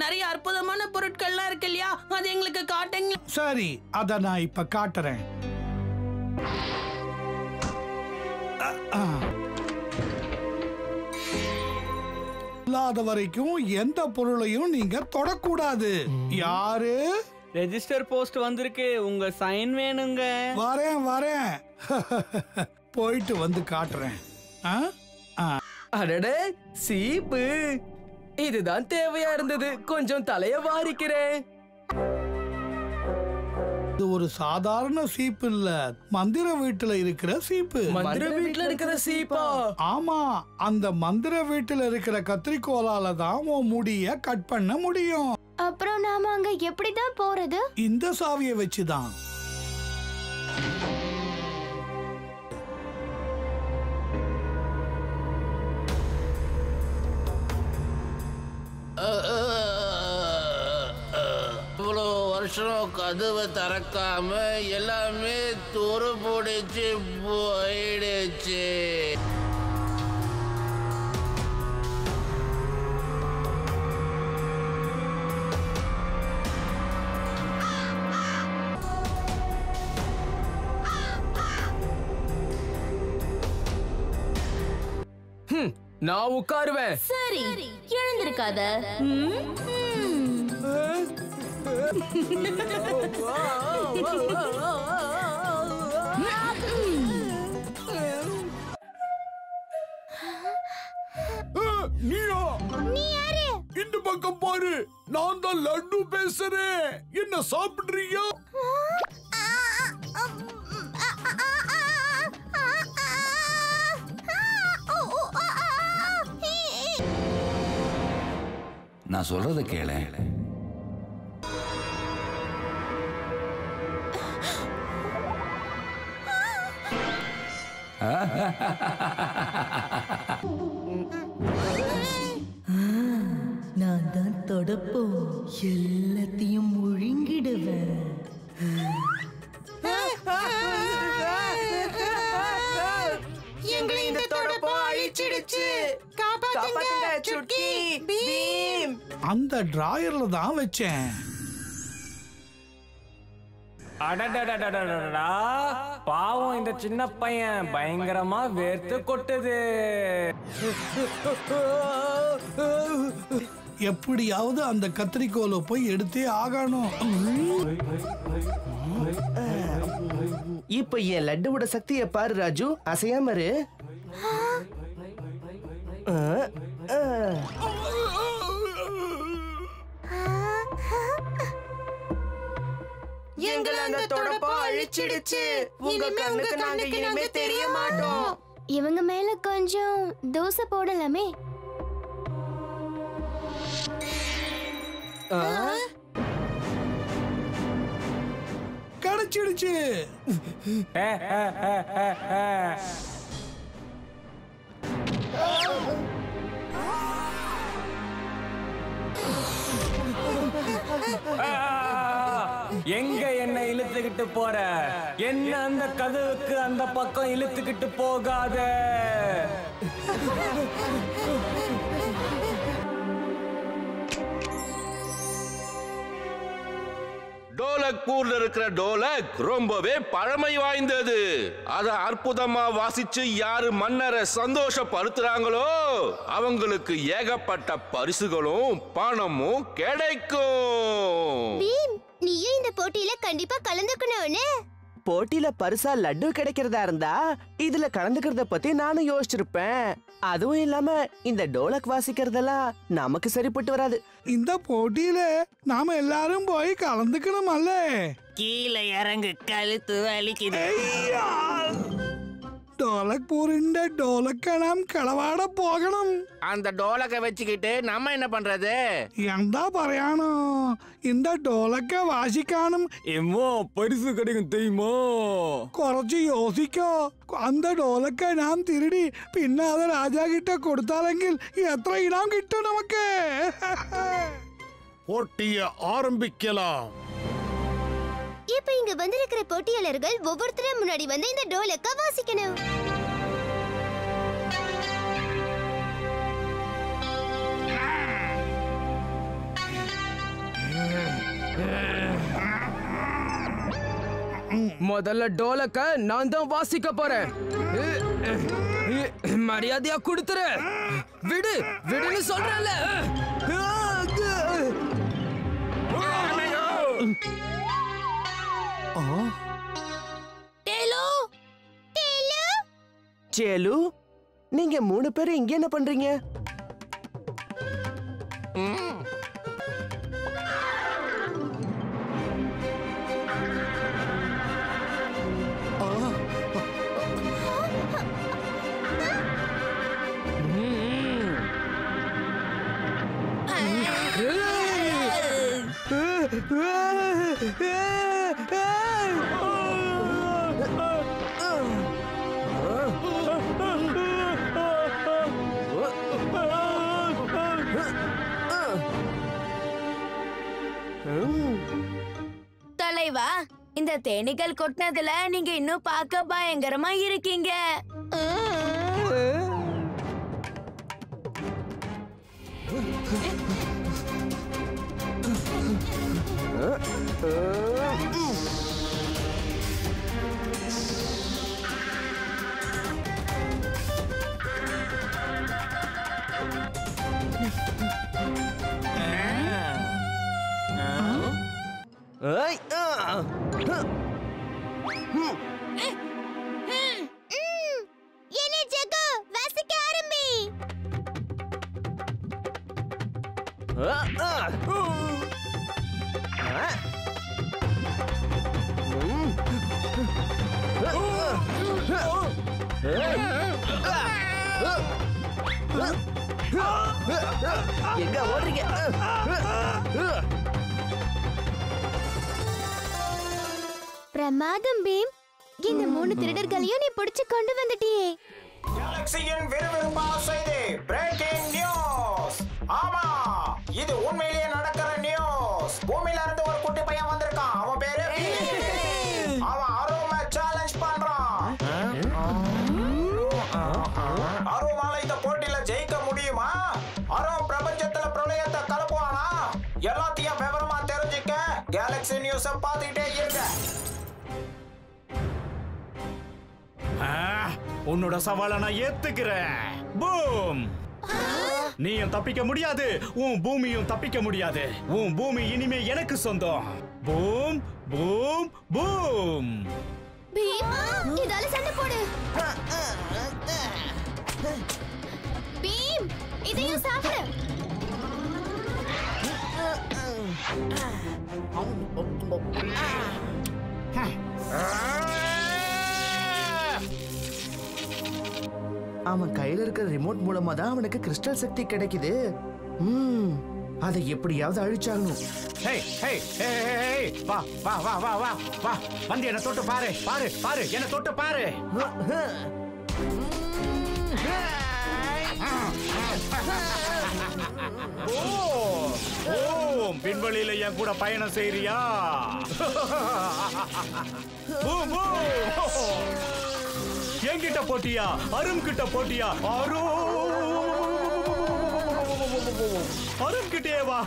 நிறைய அற்புதமான பொருட்கள்லாம் இருக்கு இல்லையா, அது எங்களுக்கு காட்டுங்க. சரி, அத நான் இப்ப காட்டுறேன். இல்லாத வரைக்கும் எந்த பொருளையும் நீங்க தொடக்கூடாது. யாரு? ரெஜிஸ்டர் போஸ்ட் வந்திருக்கு, உங்க சைன் வேணுங்க. வரேன் வரேன். போயிட்டு வந்து காட்டுறேன். அடடே, சீப்பு இதுதான் தேவையா இருந்தது. கொஞ்சம் தலைய வாரிக்கிறேன். இது ஒரு சாதாரண சீப்பு இல்ல, மந்திர வீட்டுல இருக்கிற சீப்பு. மந்திர வீட்டுல இருக்கிற சீப்பா? ஆமா, அந்த மந்திர வீட்டுல இருக்கிற கத்திரிக்கோலால தான் உன் முடிய கட் பண்ண முடியும். அப்புறம் நாம அங்க எப்படிதான் போறது? இந்த சாவியை வச்சுதான். இவ்வளோ வருஷம் கதவை திறக்காம எல்லாமே துரு பிடிச்சு போயிடுச்சு. நான் உட்காருவேன். சரி, எழுந்திருக்காத. நீயா? நீ யாரு? இந்த பக்கம் பாரு, நான் தான் லட்டு பேசுறேன். என்ன சாப்பிடுறியா? நான் சொல்றத கேள. நான் தான் தொடப்போம், எல்லாத்தையும் முழுங்கிடுவேன். எங்களை இந்த தொடப்போ அழிச்சிடுச்சு. காப்பாத்துங்க சுட்கி, பீம். அந்த டிராயர்ல தான் வச்சேன். அடடடடடடடா, பாவம் இந்த சின்ன பையன், பயங்கரமா வேர்த்து கொட்டுது. எப்படியாவது அந்த கத்திரிக்கோலை போய் எடுத்தே ஆகணும். இப்ப என் லட்டுவோட சக்தியை பாரு ராஜு, அசையாம இரு. எங்களை அந்த தொடப்போ அழிச்சிடுச்சு. உங்க கண்ணுக்கு நாங்க இனிமே தெரிய மாட்டோம். இவங்க மேல கொஞ்சம் தோசை போடலாமே. கிடைச்சிடுச்சு. எங்க என்ன இழுத்துக்கிட்டு போற? என்ன அந்த கதவுக்கு அந்த பக்கம் இழுத்துக்கிட்டு போகாத. டோலக்பூர்ல இருக்கிற டோலக் ரொம்பவே பழமை வாய்ந்தது. அத அற்புதமா வாசிச்சு யாரு மன்னரை சந்தோஷப்படுத்துறாங்களோ அவங்களுக்கு ஏகப்பட்ட பரிசுகளும் பணமும் கிடைக்கும். நீயே இந்த போட்டியில கண்டிப்பா கலந்துக்கணும்னு. போட்டியில பரிசா லட்டு கிடைக்கிறதா இருந்தா இதுல கலந்துக்கிறத பத்தி நானும் யோசிச்சிருப்பேன். அதுவும் இல்லாம இந்த டோலக் வாசிக்கிறதெல்லாம் நமக்கு சரிப்பட்டு வராது. இந்த போட்டியில நாம எல்லாரும் போய் கலந்துக்கணுமல்ல. கீழே இறங்கு, கழுத்து வலிக்குது. டோலக்பூரிന്റെ டோலக்க நாம் களவாட போகணும். அந்த டோலக்கை வச்சுக்கிட்டு நம்ம என்ன பண்றது? എന്താ പറയാനോ, இந்த டோலக்க வாசிக்கானும் எம்மோ பரிசு கிடைக்கும் தெரியுமோ? കുറച്ച് യോസിക്കോ. அந்த டோலக்க நாம் திருடி പിന്നെ അത് രാജാ கிட்ட കൊടുത്താലെങ്കിൽ എത്ര ഇനാം കിട്ടും നമുക്ക്? போட்டியை ஆரம்பிக்கலாம். இப்ப இங்க வந்திருக்கிற போட்டியாளர்கள் ஒவ்வொருத்தரும் முன்னாடி வந்து இந்த டோலக்க வாசிக்கணும். முதல்ல டோலக்க நான் தான் வாசிக்க போறேன். மரியாதையா கொடுத்துரு. விடு விடுன்னு சொல்றல. சேலு, நீங்க 3 பேரும் இங்க என்ன பண்றீங்க? தலைவா, இந்த தேனீக்கள் கொட்டினதுல நீங்க இன்னும் பார்க்க பயங்கரமா இருக்கீங்க. என்ன ஜெகோ, வாசிக்க ஆரம்பி. எங்க ஓடுறீங்க? பிரமாதம் பீம், இந்த 3 திருடர்களையும் நீ பிடிச்சு கொண்டு வந்துட்டியே. கேலக்சியின் விறுவிறுப்பான செய்தி, பிரேக்கிங் நியூஸ். ஆமா, இது உண்மையிலேயே நடக்கிற நியூஸ். பூமியில இருந்து ஒரு குட்டி பையன் வந்திருக்கான். அவன் பேரு அவன் அருமை சேலஞ்ச் பண்றான். அருமால இந்த போட்டியில ஜெயிக்க முடியுமா? அரும் பிரபஞ்சத்துல பிரளயத்தை கலப்புவானா? எல்லாத்தையும் விவரமா தெரிஞ்சுக்க கேலக்சி நியூஸ பாத்துக்கிட்டே இருங்க. உன்னோட சவாலை நான் ஏத்துக்கிறேன். பூம்! நீயும் தப்பிக்க முடியாது, உன் பூமியும் தப்பிக்க முடியாது. உன் பூமி இனிமே எனக்கு சொந்தம். Boom boom boom. பீம், இதால சண்டை போடு. பீம், இதையும் சாப்பிடு. அவன் கையில இருக்கிற ரிமோட் மூலமா தான் அவனுக்கு கிறிஸ்டல் சக்தி கிடைக்குது. அதை எப்படியாவது அழிச்சாகணும். வா வா வா வா வா வா, வந்து என்ன தொட்டு பாரு பாரு பாரு, என்ன தொட்டு பாரு. பின்வழியில என் கூட பயணம் செய்றியா? என்கிட்ட போட்டியா? அரும் கிட்ட போட்டியா? அரும் கிட்டே வா.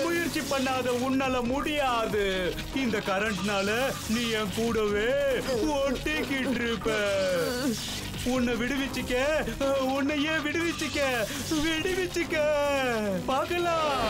முயற்சி பண்ணாத உன்னால முடியாது. இந்த கரண்ட்னால நீ என் கூடவே ஒட்டிக்கிட்டு இருப்ப. உன்னை விடுவிச்சுக்க, உன்னையே விடுவிச்சுக்க, விடுவிச்சுக்க பார்க்கலாம்.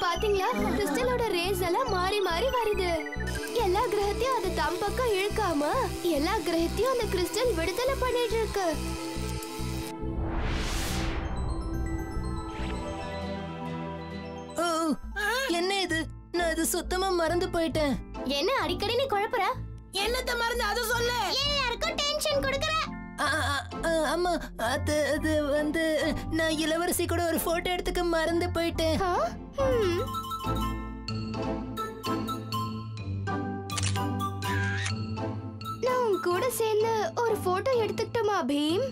பாத்தீங்களா கிறிஸ்டலோட ரேஸ் எல்லாம் மாறி மாறி வருது. எல்லா கிரகத்தையும் அது தம் பக்கம் இழுக்காம எல்லா கிரகத்தையும் அந்த கிறிஸ்டல் விடுதலை பண்ணிட்டு இருக்கு. என்ன இது? நான் இது சுத்தமா மறந்து போயிட்டேன். என்ன அடிக்கடி நீ குழப்பற? என்னத்த மறந்து அத சொல்லு. ஏன் யாருக்கும் டென்ஷன் கொடுக்கற? ஆமா, அது வந்து நான் இளவரசி கூட ஒரு போட்டோ எடுத்துக்க மறந்து போயிட்டேன். நான் கூட சேர்ந்து ஒரு போட்டோ எடுத்துக்கிட்டோமா பீம்?